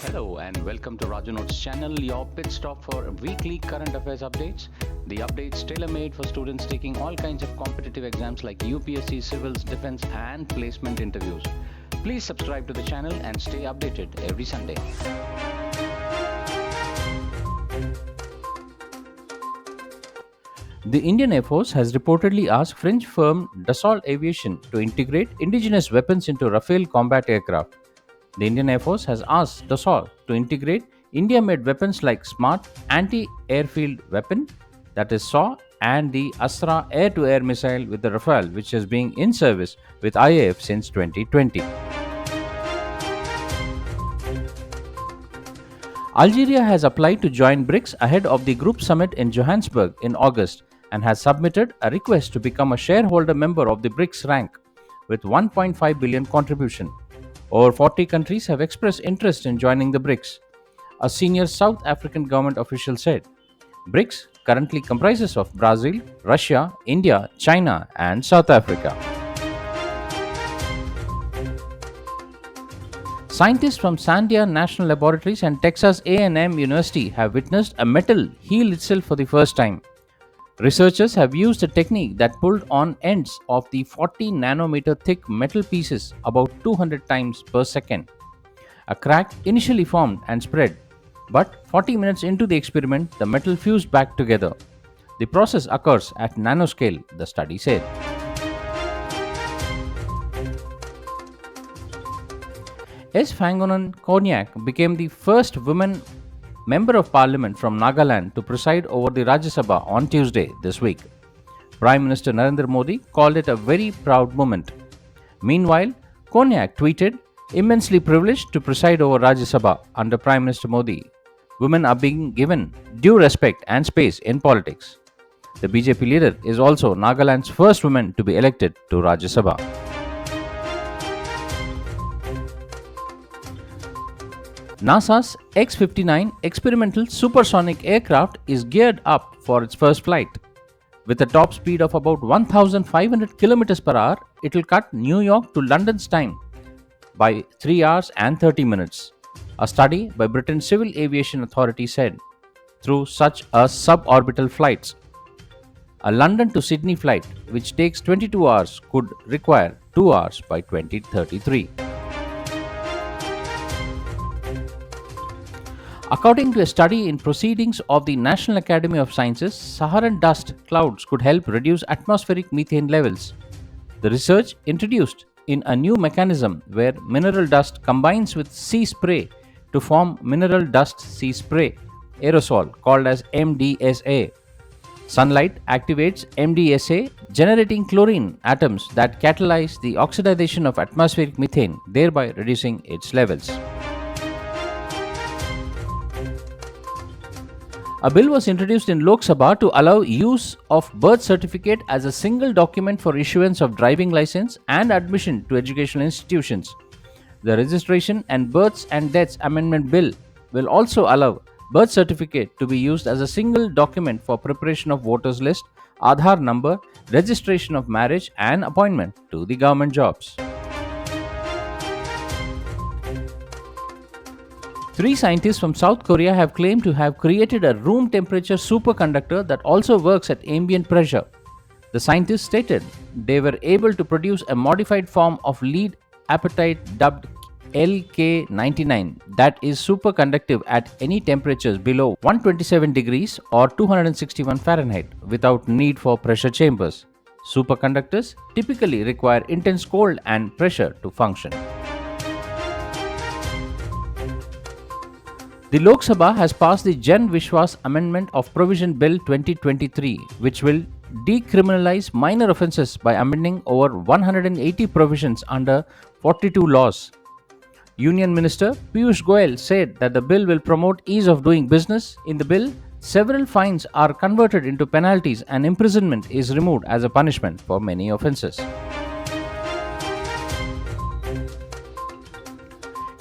Hello and welcome to Raju Notes channel, your pit stop for weekly current affairs updates. The updates tailor-made for students taking all kinds of competitive exams like UPSC, civils, defense and placement interviews. Please subscribe to the channel and stay updated every Sunday. The Indian Air Force has reportedly asked French firm Dassault Aviation to integrate indigenous weapons into Rafale combat aircraft. The Indian Air Force has asked Dassault to integrate India-made weapons like Smart Anti-Airfield Weapon, that is SAW, and the Astra air-to-air missile with the Rafale, which has been in service with IAF since 2020. Algeria has applied to join BRICS ahead of the group summit in Johannesburg in August and has submitted a request to become a shareholder member of the BRICS rank with 1.5 billion contribution. Over 40 countries have expressed interest in joining the BRICS, a senior South African government official said. BRICS currently comprises of Brazil, Russia, India, China, and South Africa. Scientists from Sandia National Laboratories and Texas A&M University have witnessed a metal heal itself for the first time. Researchers have used a technique that pulled on ends of the 40 nanometer thick metal pieces about 200 times per second. A crack initially formed and spread, but 40 minutes into the experiment, the metal fused back together. The process occurs at nanoscale, the study said. S. Fangonan Konyak became the first woman Member of Parliament from Nagaland to preside over the Rajya Sabha on Tuesday this week. Prime Minister Narendra Modi called it a very proud moment. Meanwhile, Konyak tweeted, "Immensely privileged to preside over Rajya Sabha under Prime Minister Modi. Women are being given due respect and space in politics." The BJP leader is also Nagaland's first woman to be elected to Rajya Sabha. NASA's X-59 experimental supersonic aircraft is geared up for its first flight. With a top speed of about 1,500 km per hour, it will cut New York to London's time by 3 hours and 30 minutes. A study by Britain's Civil Aviation Authority said, through such a suborbital flights, a London to Sydney flight, which takes 22 hours, could require 2 hours by 2033. According to a study in Proceedings of the National Academy of Sciences, Saharan dust clouds could help reduce atmospheric methane levels. The research introduced in a new mechanism where mineral dust combines with sea spray to form mineral dust sea spray aerosol called as MDSA. Sunlight activates MDSA, generating chlorine atoms that catalyze the oxidation of atmospheric methane, thereby reducing its levels. A bill was introduced in Lok Sabha to allow use of birth certificate as a single document for issuance of driving license and admission to educational institutions. The Registration and Births and Deaths Amendment Bill will also allow birth certificate to be used as a single document for preparation of voters list, Aadhaar number, registration of marriage and appointment to the government jobs. 3 scientists from South Korea have claimed to have created a room temperature superconductor that also works at ambient pressure. The scientists stated they were able to produce a modified form of lead apatite dubbed LK99 that is superconductive at any temperatures below 127 degrees or 261 Fahrenheit without need for pressure chambers. Superconductors typically require intense cold and pressure to function. The Lok Sabha has passed the Jan Vishwas Amendment of Provision Bill 2023, which will decriminalize minor offences by amending over 180 provisions under 42 laws. Union Minister Piyush Goyal said that the bill will promote ease of doing business. In the bill, several fines are converted into penalties and imprisonment is removed as a punishment for many offences.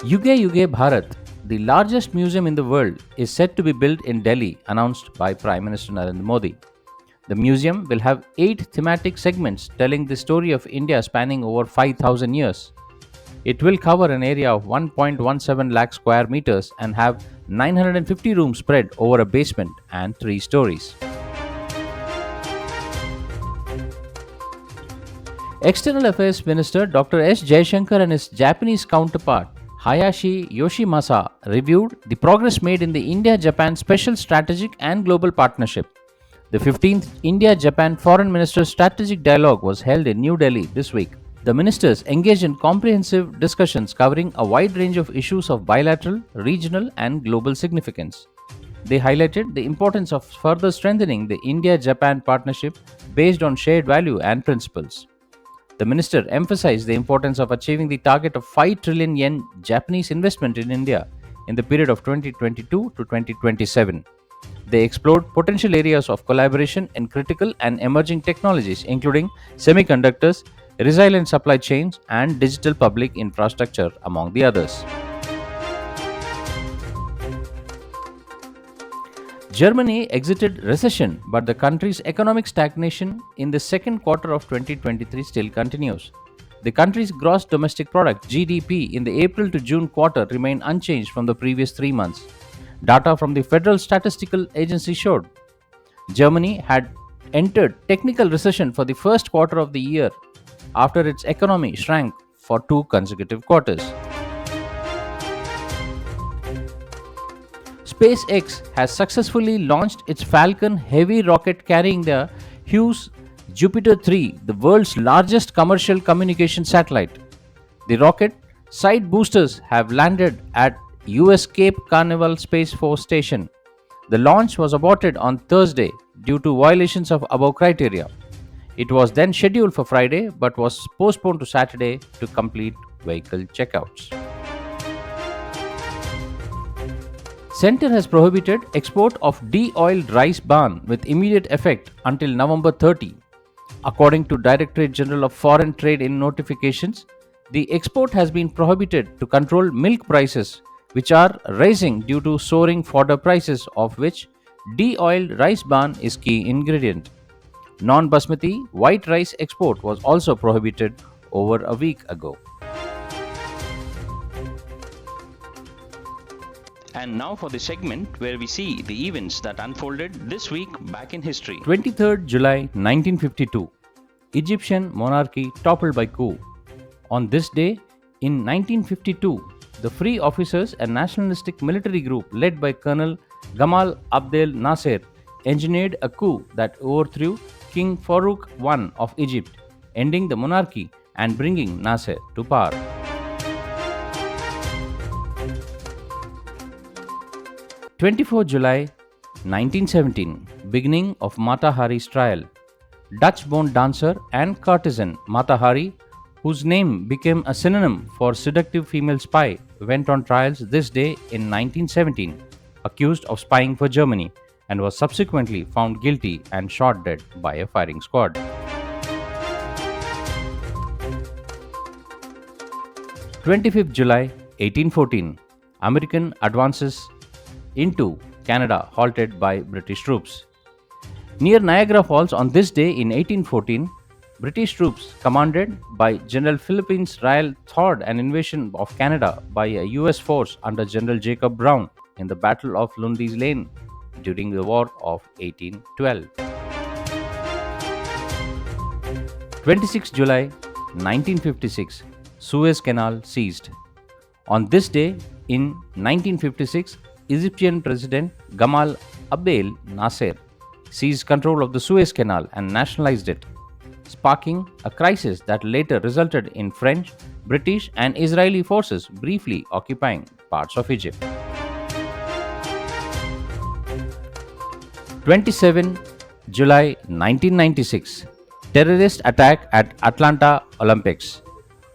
Yuge Yuge Bharat, the largest museum in the world, is set to be built in Delhi, announced by Prime Minister Narendra Modi. The museum will have 8 thematic segments telling the story of India spanning over 5,000 years. It will cover an area of 1.17 lakh square meters and have 950 rooms spread over a basement and 3 stories. External Affairs Minister Dr. S. Jaishankar and his Japanese counterpart Hayashi Yoshimasa reviewed the progress made in the India Japan Special Strategic and Global Partnership. The 15th India Japan Foreign Ministers Strategic Dialogue was held in New Delhi this week. The ministers engaged in comprehensive discussions covering a wide range of issues of bilateral, regional, and global significance. They highlighted the importance of further strengthening the India Japan partnership based on shared value and principles. The minister emphasized the importance of achieving the target of 5 trillion yen Japanese investment in India in the period of 2022 to 2027. They explored potential areas of collaboration in critical and emerging technologies, including semiconductors, resilient supply chains, and digital public infrastructure, among the others. Germany exited recession, but the country's economic stagnation in the second quarter of 2023 still continues. The country's gross domestic product (GDP) in the April to June quarter remained unchanged from the previous 3 months. Data from the Federal Statistical Agency showed Germany had entered technical recession for the first quarter of the year after its economy shrank for 2 consecutive quarters. SpaceX has successfully launched its Falcon Heavy rocket carrying the Hughes Jupiter 3, the world's largest commercial communication satellite. The rocket side boosters have landed at US Cape Canaveral Space Force Station. The launch was aborted on Thursday due to violations of above criteria. It was then scheduled for Friday but was postponed to Saturday to complete vehicle checkouts. Centre has prohibited export of de-oiled rice bran with immediate effect until November 30. According to Directorate General of Foreign Trade in notifications, the export has been prohibited to control milk prices, which are rising due to soaring fodder prices, of which de-oiled rice bran is key ingredient. Non-basmati white rice export was also prohibited over a week ago. And now for the segment where we see the events that unfolded this week back in history. 23rd July 1952. Egyptian monarchy toppled by coup. On this day, in 1952, the Free Officers, a nationalistic military group led by Colonel Gamal Abdel Nasser, engineered a coup that overthrew King Farouk I of Egypt, ending the monarchy and bringing Nasser to power. 24 July 1917, beginning of Mata Hari's trial. Dutch-born dancer and courtesan Mata Hari, whose name became a synonym for seductive female spy, went on trials this day in 1917, accused of spying for Germany, and was subsequently found guilty and shot dead by a firing squad. 25th July 1814, American advances into Canada halted by British troops. Near Niagara Falls on this day in 1814, British troops commanded by General Philippines Riel thwarted an invasion of Canada by a US force under General Jacob Brown in the Battle of Lundy's Lane during the War of 1812. 26 July 1956, Suez Canal seized. On this day in 1956, Egyptian President Gamal Abdel Nasser seized control of the Suez Canal and nationalized it, sparking a crisis that later resulted in French, British, and Israeli forces briefly occupying parts of Egypt. 27 July 1996, terrorist attack at Atlanta Olympics.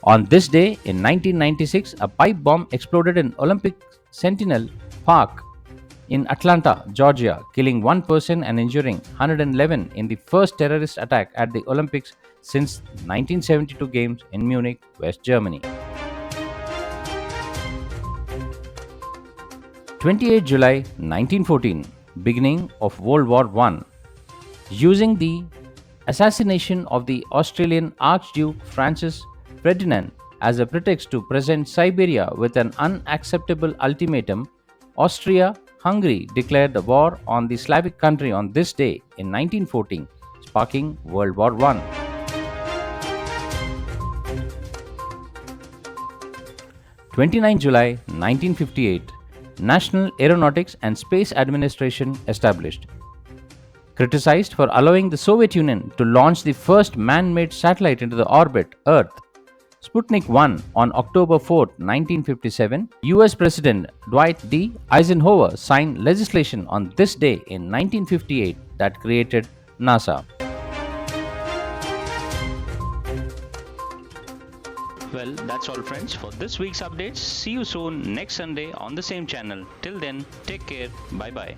On this day in 1996, a pipe bomb exploded in Olympic Sentinel Park in Atlanta, Georgia, killing 1 person and injuring 111 in the first terrorist attack at the Olympics since 1972 Games in Munich, West Germany. 28 July 1914, beginning of World War I. Using the assassination of the Australian Archduke Francis Ferdinand as a pretext to present Siberia with an unacceptable ultimatum, Austria Hungary declared the war on the Slavic country on this day in 1914, sparking World War I. 29 July 1958, National Aeronautics and Space Administration established. Criticized for allowing the Soviet Union to launch the first man-made satellite into the orbit, Earth, Sputnik 1 on October 4, 1957, US President Dwight D. Eisenhower signed legislation on this day in 1958 that created NASA. Well, that's all friends for this week's updates. See you soon next Sunday on the same channel. Till then, take care. Bye bye.